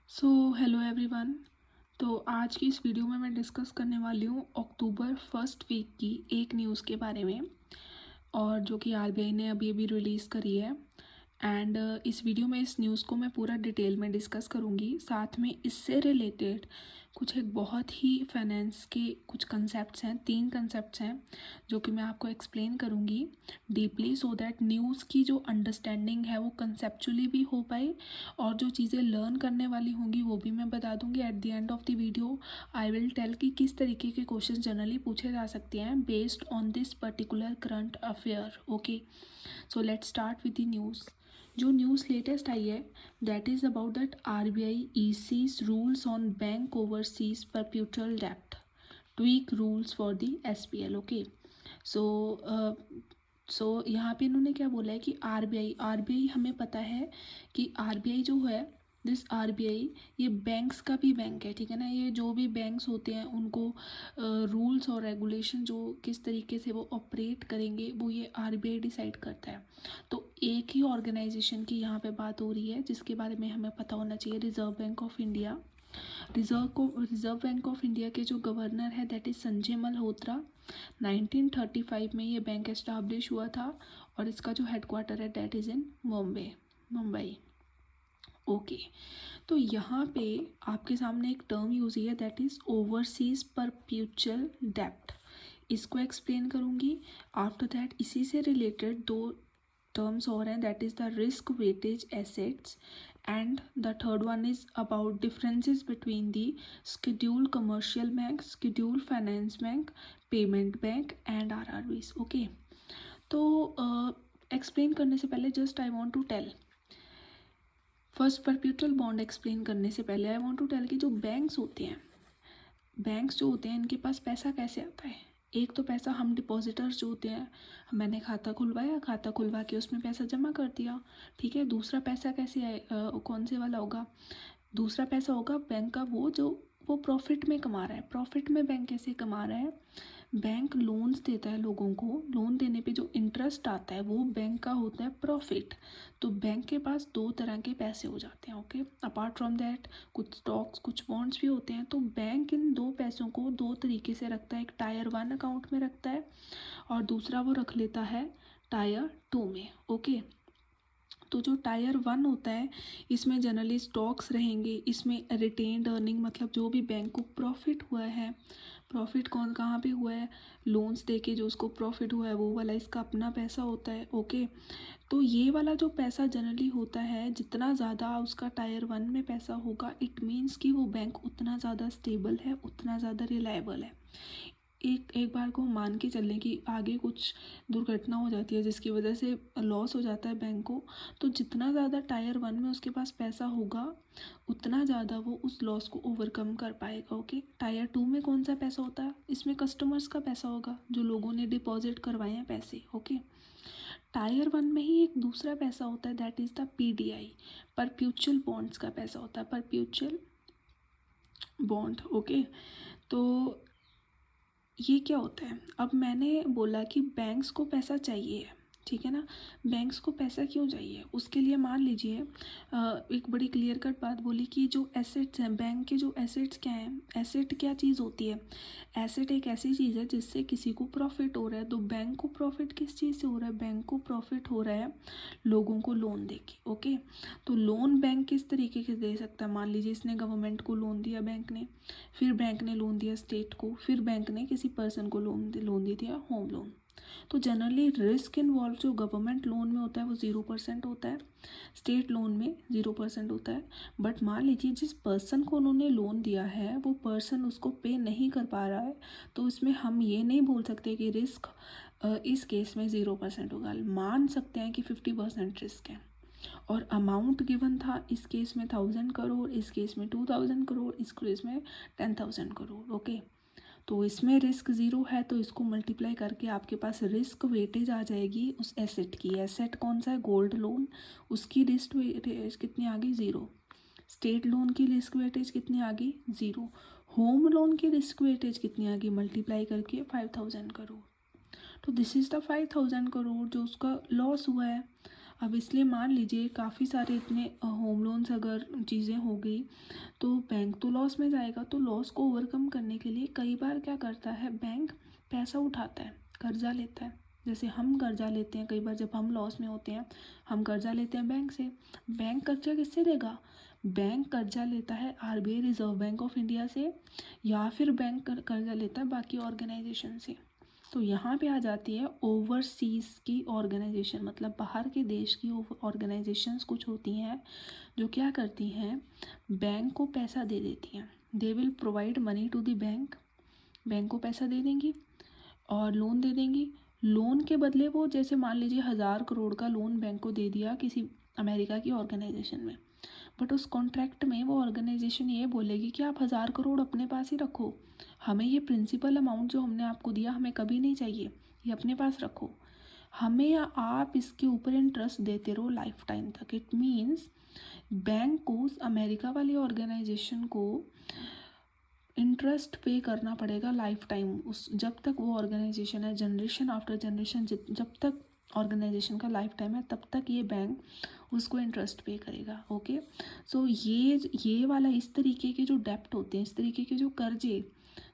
Hello everyone. तो आज की इस वीडियो में मैं डिस्कस करने वाली हूँ अक्टूबर फर्स्ट वीक की एक न्यूज़ के बारे में, और जो कि आरबीआई ने अभी अभी रिलीज़ करी है। एंड इस वीडियो में इस न्यूज़ को मैं पूरा डिटेल में डिस्कस करूँगी। साथ में इससे रिलेटेड कुछ एक बहुत ही फाइनेंस के कुछ कंसेप्ट्स हैं, 3 कंसेप्ट्स हैं जो कि मैं आपको एक्सप्लेन करूँगी डीपली, सो दैट न्यूज़ की जो अंडरस्टैंडिंग है वो कंसेप्चुअली भी हो पाए, और जो चीज़ें लर्न करने वाली होंगी वो भी मैं बता दूँगी। At the end of the video I will tell कि किस तरीके के क्वेश्चन जनरली पूछे जा सकते हैं based on this particular current affair. Okay, so let's start with the news. जो न्यूज़ लेटेस्ट आई है that is about that RBI eases rules on bank overseas perpetual डेप्ट, tweak rules for the SPL. Okay, so यहाँ पे इन्होंने क्या बोला है कि आरबीआई हमें पता है कि आरबीआई जो है, दिस आरबीआई ये बैंक्स का भी बैंक है, ठीक है ना। ये जो भी बैंक्स होते हैं उनको रूल्स और रेगुलेशन जो किस तरीके से वो ऑपरेट करेंगे वो ये आरबीआई डिसाइड करता है। तो एक ही ऑर्गेनाइजेशन की यहाँ पे बात हो रही है जिसके बारे में हमें पता होना चाहिए, reserve bank of India. Reserve bank of India के जो गवर्नर है दैट इज़ संजय मल्होत्रा। 1935 में ये बैंक एस्टाब्लिश हुआ था, और इसका जो हेडक्वार्टर है that is in Mumbai. Okay, तो यहाँ पे आपके सामने एक टर्म यूज़ हुई है दैट इज़ ओवरसीज परप्यूचुअल डेप्ट। इसको एक्सप्लेन करूँगी। आफ्टर दैट इसी से रिलेटेड 2 टर्म्स और हैं that is the risk weightage assets, and the third one is about differences between the scheduled commercial bank, scheduled finance bank, payment bank and RRBs. Okay, तो explain करने से पहले just I want to tell, first perpetual bond explain करने से पहले आई want to tell कि जो banks होते हैं, बैंक्स जो होते हैं इनके पास पैसा कैसे आता है। एक तो पैसा हम डिपॉजिटर्स जो होते हैं, मैंने खाता खुलवाया, खाता खुलवा के उसमें पैसा जमा कर दिया, ठीक है। दूसरा पैसा कैसे आए, कौन से वाला होगा, दूसरा पैसा होगा बैंक का वो जो वो प्रॉफिट में कमा रहा है। प्रॉफिट में बैंक कैसे कमा रहा है, बैंक लोन्स देता है लोगों को, लोन देने पे जो इंटरेस्ट आता है वो बैंक का होता है प्रॉफिट। तो बैंक के पास 2 तरह के पैसे हो जाते हैं। ओके, अपार्ट फ्रॉम दैट कुछ स्टॉक्स कुछ बॉन्ड्स भी होते हैं। तो बैंक इन 2 पैसों को 2 तरीके से रखता है, एक टायर 1 अकाउंट में रखता है और दूसरा वो रख लेता है टायर 2 में। ओके, तो जो टायर 1 होता है इसमें जनरली स्टॉक्स रहेंगे, इसमें रिटेन्ड अर्निंग मतलब जो भी बैंक को प्रॉफिट हुआ है, प्रॉफिट कौन कहाँ पे हुआ है, लोन्स देके जो उसको प्रॉफिट हुआ है वो वाला इसका अपना पैसा होता है। ओके, तो ये वाला जो पैसा जनरली होता है, जितना ज़्यादा उसका टायर 1 में पैसा होगा इट मीन्स कि वो बैंक उतना ज़्यादा स्टेबल है, उतना ज़्यादा रिलायबल है। एक बार को मान के चलने कि आगे कुछ दुर्घटना हो जाती है जिसकी वजह से लॉस हो जाता है बैंक को, तो जितना ज़्यादा टायर 1 में उसके पास पैसा होगा उतना ज़्यादा वो उस लॉस को ओवरकम कर पाएगा। ओके, टायर 2 में कौन सा पैसा होता है, इसमें कस्टमर्स का पैसा होगा जो लोगों ने डिपॉजिट करवाए हैं पैसे। ओके, टायर 1 में ही एक दूसरा पैसा होता है that is the PDI, perpetual bonds का पैसा होता है, परप्यूचुअल बॉन्ड। ओके, तो ये क्या होता है, अब मैंने बोला कि बैंक्स को पैसा चाहिए, ठीक है ना। बैंक्स को पैसा क्यों चाहिए, उसके लिए मान लीजिए एक बड़ी क्लियर कट बात बोली कि जो एसेट्स हैं बैंक के, जो एसेट्स क्या हैं, एसेट क्या चीज़ होती है, एसेट एक ऐसी चीज़ है जिससे किसी को प्रॉफिट हो रहा है। तो बैंक को प्रॉफिट किस चीज़ से हो रहा है, बैंक को प्रॉफिट हो रहा है लोगों को लोन दे के। ओके, तो लोन बैंक किस तरीके से दे सकता है, मान लीजिए इसने गवर्नमेंट को लोन दिया बैंक ने, फिर बैंक ने लोन दिया स्टेट को, फिर बैंक ने किसी पर्सन को लोन दे दिया होम लोन। तो जनरली रिस्क इन्वॉल्व जो गवर्नमेंट लोन में होता है वो 0% होता है, स्टेट लोन में 0% होता है। बट मान लीजिए जिस पर्सन को उन्होंने लोन दिया है वो पर्सन उसको पे नहीं कर पा रहा है, तो इसमें हम ये नहीं बोल सकते कि रिस्क इस केस में 0% होगा। मान सकते हैं कि 50% रिस्क है। और अमाउंट गिवन था इस केस में 1000 करोड़, इस केस में 2000 करोड़, इस केस में 10,000 करोड़। ओके, तो इसमें रिस्क 0 है तो इसको मल्टीप्लाई करके आपके पास रिस्क वेटेज आ जाएगी उस एसेट की। एसेट कौन सा है, गोल्ड लोन, उसकी रिस्क वेटेज कितनी आ गई, 0। स्टेट लोन की रिस्क वेटेज कितनी आ गई, 0। होम लोन की रिस्क वेटेज कितनी आ गई, मल्टीप्लाई करके 5000 करोड़। तो दिस इज़ द 5000 करोड़ जो उसका लॉस हुआ है। अब इसलिए मान लीजिए काफ़ी सारे इतने होम लोन्स अगर चीज़ें हो गई तो बैंक तो लॉस में जाएगा। तो लॉस को ओवरकम करने के लिए कई बार क्या करता है, बैंक पैसा उठाता है, कर्जा लेता है। जैसे हम कर्जा लेते हैं कई बार जब हम लॉस में होते हैं, हम कर्जा लेते हैं बैंक से। बैंक कर्जा किससे लेगा? बैंक कर्जा लेता है RBI reserve bank of India से, या फिर बैंक कर्जा लेता है बाकी ऑर्गेनाइजेशन से। तो यहाँ पे आ जाती है ओवरसीज़ की ऑर्गेनाइजेशन, मतलब बाहर के देश की ऑर्गेनाइजेशंस कुछ होती हैं जो क्या करती हैं, बैंक को पैसा दे देती हैं। They will provide money to the bank, bank को पैसा दे देंगी और लोन दे देंगी। लोन के बदले वो, जैसे मान लीजिए 1000 करोड़ का लोन बैंक को दे दिया किसी अमेरिका की ऑर्गेनाइजेशन में, बट उस कॉन्ट्रैक्ट में वो ऑर्गेनाइजेशन ये बोलेगी कि आप 1000 करोड़ अपने पास ही रखो, हमें ये प्रिंसिपल अमाउंट जो हमने आपको दिया हमें कभी नहीं चाहिए, ये अपने पास रखो, हमें या आप इसके ऊपर इंटरेस्ट देते रहो लाइफ टाइम तक। इट मीन्स बैंक को उस अमेरिका वाली ऑर्गेनाइजेशन को इंटरेस्ट पे करना पड़ेगा लाइफ टाइम, उस जब तक वो ऑर्गेनाइजेशन है, जनरेशन आफ्टर जनरेशन, जब तक ऑर्गेनाइजेशन का लाइफ टाइम है तब तक ये बैंक उसको इंटरेस्ट पे करेगा। ओके, सो ये वाला इस तरीके के जो डेप्ट होते हैं, इस तरीके के जो कर्जे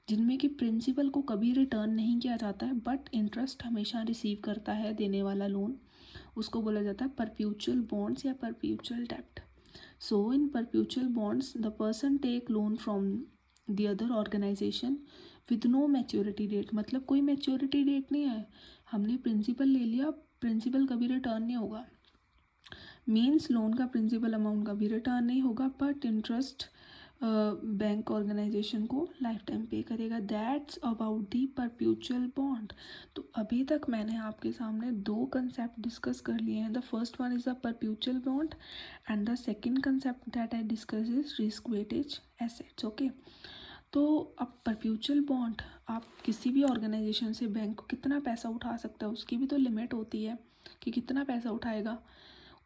जिनमें कि प्रिंसिपल को कभी रिटर्न नहीं किया जाता है बट इंटरेस्ट हमेशा रिसीव करता है देने वाला लोन, उसको बोला जाता है परप्यूचुअल बॉन्ड्स या परप्यूचुअल डेप्ट। So in perpetual bonds the person take loan from the other organisation with no maturity date, मतलब कोई मैच्योरिटी डेट नहीं है, हमने प्रिंसिपल ले लिया, प्रिंसिपल कभी रिटर्न नहीं होगा। मीन्स लोन का प्रिंसिपल अमाउंट कभी रिटर्न नहीं होगा बट इंटरेस्ट बैंक ऑर्गेनाइजेशन को लाइफ टाइम पे करेगा। That's about the perpetual bond. तो अभी तक मैंने आपके सामने दो कंसेप्ट डिस्कस कर लिए हैं। The first one is the perpetual bond and the second concept that I discuss is risk weightage assets. Okay, तो अब परप्यूचुअल बॉन्ड, आप किसी भी ऑर्गेनाइजेशन से बैंक को कितना पैसा उठा सकता है, उसकी भी तो लिमिट होती है कि कितना पैसा उठाएगा।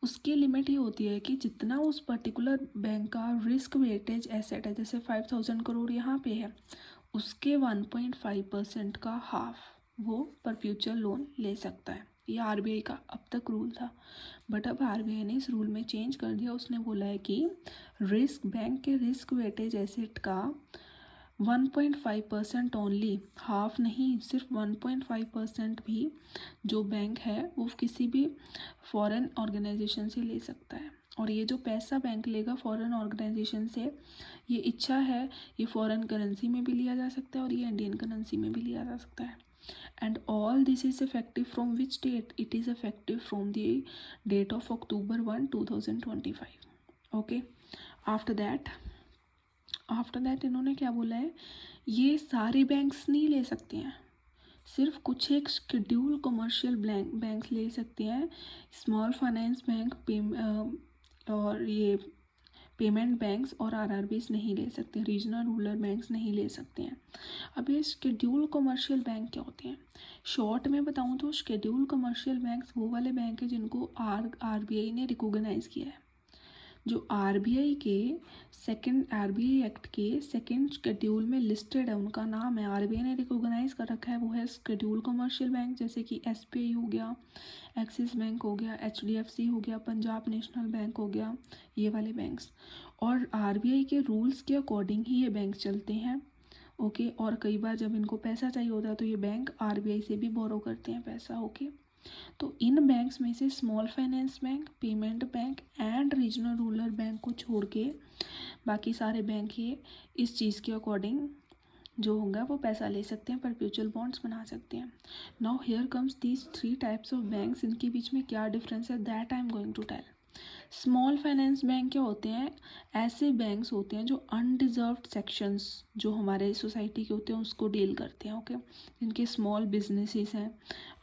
उसकी लिमिट ये होती है कि जितना उस पर्टिकुलर बैंक का रिस्क वेटेज एसेट है, जैसे 5000 करोड़ यहाँ पे है, उसके 1.5% का हाफ वो परप्यूचुअल लोन ले सकता है। ये आरबीआई का अब तक रूल था, बट अब आरबीआई ने इस रूल में चेंज कर दिया। उसने बोला है कि बैंक के रिस्क वेटेज एसेट का 1.5% ओनली, हाफ नहीं, सिर्फ 1.5% भी जो बैंक है वो किसी भी फॉरेन ऑर्गेनाइजेशन से ले सकता है। और ये जो पैसा बैंक लेगा फॉरेन ऑर्गेनाइजेशन से, ये इच्छा है ये फॉरेन करेंसी में भी लिया जा सकता है और ये इंडियन करेंसी में भी लिया जा सकता है। And all this is effective from which date? It is effective from the date of October 1, 2025। Okay, after that इन्होंने क्या बोला है, ये सारे बैंक्स नहीं ले सकते हैं, सिर्फ कुछ एक शेड्यूल कमर्शियल बैंक्स ले सकते हैं। स्मॉल फाइनेंस बैंक और ये पेमेंट बैंक्स और आरआरबीज नहीं ले सकते, रीजनल रूरल बैंक्स नहीं ले सकते हैं। अब ये शेड्यूल कमर्शियल बैंक क्या होते हैं, शॉर्ट में बताऊं तो शेड्यूल कमर्शियल बैंक्स वो वाले बैंक हैं जिनको आरबीआई ने रिकॉग्नाइज किया है। जो आरबीआई एक्ट के सेकेंड शेड्यूल में लिस्टेड है, उनका नाम है, आरबीआई ने रिकॉग्नाइज कर रखा है, वो है शेड्यूल कमर्शियल बैंक, जैसे कि एसबीआई हो गया, एक्सिस बैंक हो गया, एचडीएफसी हो गया, पंजाब नेशनल बैंक हो गया, ये वाले बैंक्स। और आरबीआई के रूल्स के अकॉर्डिंग ही ये बैंक चलते हैं। ओके, और कई बार जब इनको पैसा चाहिए होता है तो ये बैंक आरबीआई से भी बोरो करते हैं पैसा। ओके, तो इन बैंक्स में से small finance bank, payment bank and regional rural bank को छोड़ के बाकी सारे बैंक ही इस चीज़ के अकॉर्डिंग जो होगा वो पैसा ले सकते हैं, परप्यूचुअल बॉन्ड्स बना सकते हैं। Now here comes these 3 types of banks, इनके बीच में क्या डिफरेंस है that I am going to tell. Small finance bank क्या होते हैं, ऐसे बैंक्स होते हैं जो अनडिजर्व्ड सेक्शंस जो हमारे सोसाइटी के होते हैं उसको डील करते हैं। ओके, जिनके स्मॉल बिजनेसेस हैं,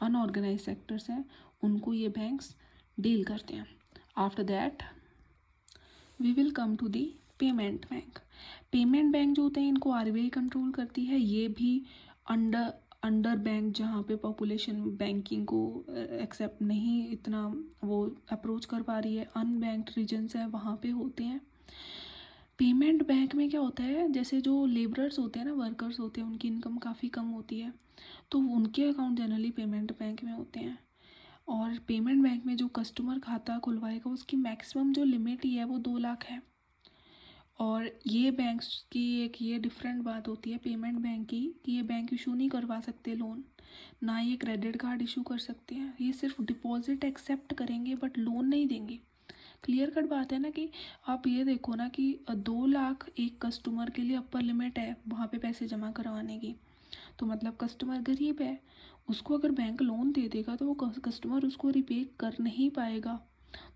अनऑर्गेनाइज सेक्टर्स हैं, उनको ये बैंक्स डील करते हैं। After that we will come to the payment bank. Payment bank जो होते हैं इनको आरबीआई कंट्रोल करती है, ये भी अंडर बैंक जहाँ पे पॉपुलेशन बैंकिंग को एक्सेप्ट नहीं इतना वो अप्रोच कर पा रही है, अनबैंक्ड रीजन्स हैं वहाँ पे होते हैं। पेमेंट बैंक में क्या होता है, जैसे जो लेबरर्स होते हैं ना, वर्कर्स होते हैं, उनकी इनकम काफ़ी कम होती है तो उनके अकाउंट जनरली पेमेंट बैंक में होते हैं। और पेमेंट बैंक में जो कस्टमर खाता खुलवाएगा उसकी मैक्सिमम जो लिमिट ही है वो 2 लाख है। और ये बैंक्स की एक ये डिफरेंट बात होती है पेमेंट बैंक की कि ये बैंक इशू नहीं करवा सकते लोन, ना ये क्रेडिट कार्ड इशू कर सकते हैं। ये सिर्फ डिपॉजिट एक्सेप्ट करेंगे बट लोन नहीं देंगे। क्लियर कट बात है ना कि आप ये देखो ना कि 2 लाख एक कस्टमर के लिए अपर लिमिट है वहाँ पे पैसे जमा करवाने की। तो मतलब कस्टमर गरीब है, उसको अगर बैंक लोन दे देगा तो वो कस्टमर उसको रिपे कर नहीं पाएगा।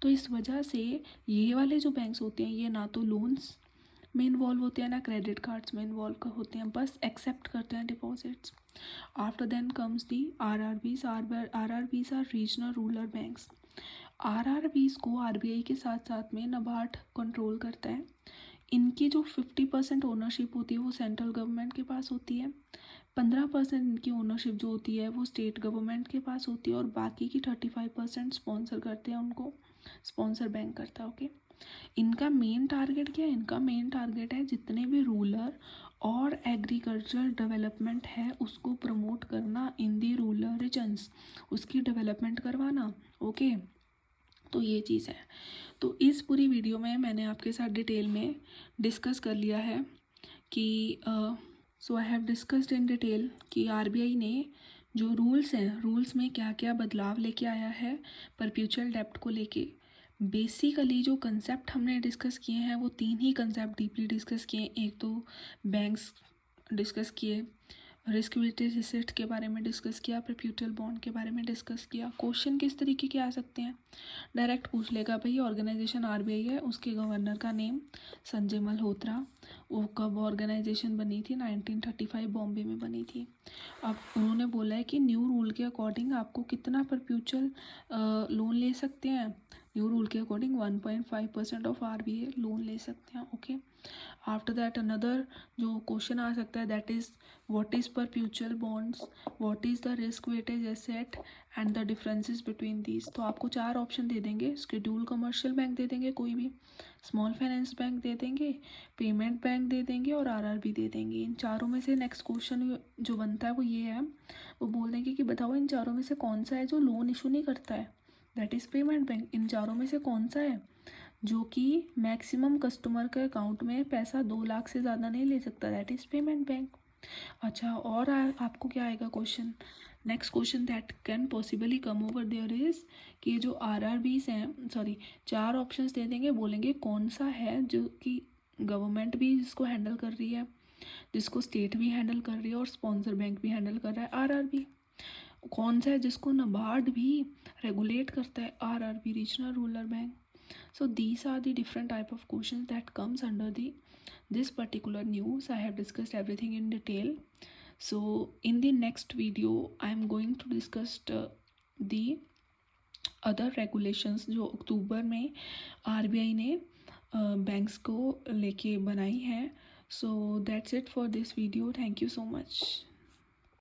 तो इस वजह से ये वाले जो बैंक्स होते हैं ये ना तो लोन्स में इन्वॉल्व होते हैं ना क्रेडिट कार्ड्स में इन्वॉल्व होते हैं, बस एक्सेप्ट करते हैं deposits. After then comes the RRBs. RRBs are regional rural banks. RRBs को आरबीआई के साथ साथ में नाबार्ड कंट्रोल करता है। इनकी जो 50% ओनरशिप होती है वो सेंट्रल गवर्नमेंट के पास होती है, 15% इनकी ओनरशिप जो होती है वो स्टेट गवर्नमेंट के पास होती है, और बाकी की 35% स्पॉन्सर करते हैं, उनको स्पॉन्सर बैंक करता है। ओके, इनका मेन टारगेट क्या है? इनका मेन टारगेट है जितने भी रूरल और एग्रीकल्चरल डेवलपमेंट है उसको प्रमोट करना इन दी रूरल रीजन्स, उसकी डेवलपमेंट करवाना। ओके, तो ये चीज़ है। तो इस पूरी वीडियो में मैंने आपके साथ डिटेल में डिस्कस कर लिया है कि so I have discussed in detail कि आरबीआई ने जो रूल्स हैं, रूल्स में क्या क्या बदलाव लेके आया है परपेचुअल डेब्ट को लेके। बेसिकली जो कंसेप्ट हमने डिस्कस किए हैं वो 3 ही कंसेप्ट डीपली डिस्कस किए। एक तो बैंक्स डिस्कस किए, रिस्क वेटेड एसेट के बारे में डिस्कस किया, परपेचुअल बॉन्ड के बारे में डिस्कस किया। क्वेश्चन किस तरीके के आ सकते हैं? डायरेक्ट पूछ लेगा भाई ऑर्गेनाइजेशन आरबीआई है, उसके गवर्नर का नेम संजय मल्होत्रा, वो कब ऑर्गेनाइजेशन बनी थी? 1935 बॉम्बे में बनी थी। अब उन्होंने बोला है कि न्यू रूल के अकॉर्डिंग आपको कितना परपेचुअल लोन ले सकते हैं? न्यू रूल के अकॉर्डिंग 1.5% ऑफ आरबीआई लोन ले सकते हैं। ओके, आफ्टर दैट अनदर जो क्वेश्चन आ सकता है that is what is perpetual bonds, what is the risk weightage asset and the differences between these. तो आपको 4 ऑप्शन दे देंगे, शेड्यूल कमर्शियल बैंक दे देंगे, कोई भी स्मॉल फाइनेंस बैंक दे देंगे, पेमेंट बैंक दे देंगे और आरआरबी दे देंगे। इन चारों में से नेक्स्ट क्वेश्चन जो बनता है वो ये है, वो बोल देंगे कि बताओ इन चारों में से कौन सा है जो लोन इशू नहीं करता है? That is payment bank. इन चारों में से कौन सा है जो कि मैक्सिमम कस्टमर के अकाउंट में पैसा 2 लाख से ज़्यादा नहीं ले सकता? That is payment bank. अच्छा, और आपको क्या आएगा question? Next question that can possibly come over there is कि जो आरआरबीज हैं, सॉरी 4 ऑप्शंस दे देंगे, बोलेंगे कौन सा है जो कि गवर्नमेंट भी जिसको हैंडल कर रही है, जिसको स्टेट भी हैंडल कर रही है और स्पॉन्सर बैंक भी हैंडल कर रहा है, आरआरबी। कौन सा है जिसको नाबार्ड भी रेगुलेट करता है, RRB, regional rural bank. So these are the different type of questions that comes under the this particular news. I have discussed everything in detail. So in the next video I am going to discuss the other regulations जो अक्टूबर में RBI ने banks को लेके बनाई है. So that's it for this video. Thank you so much.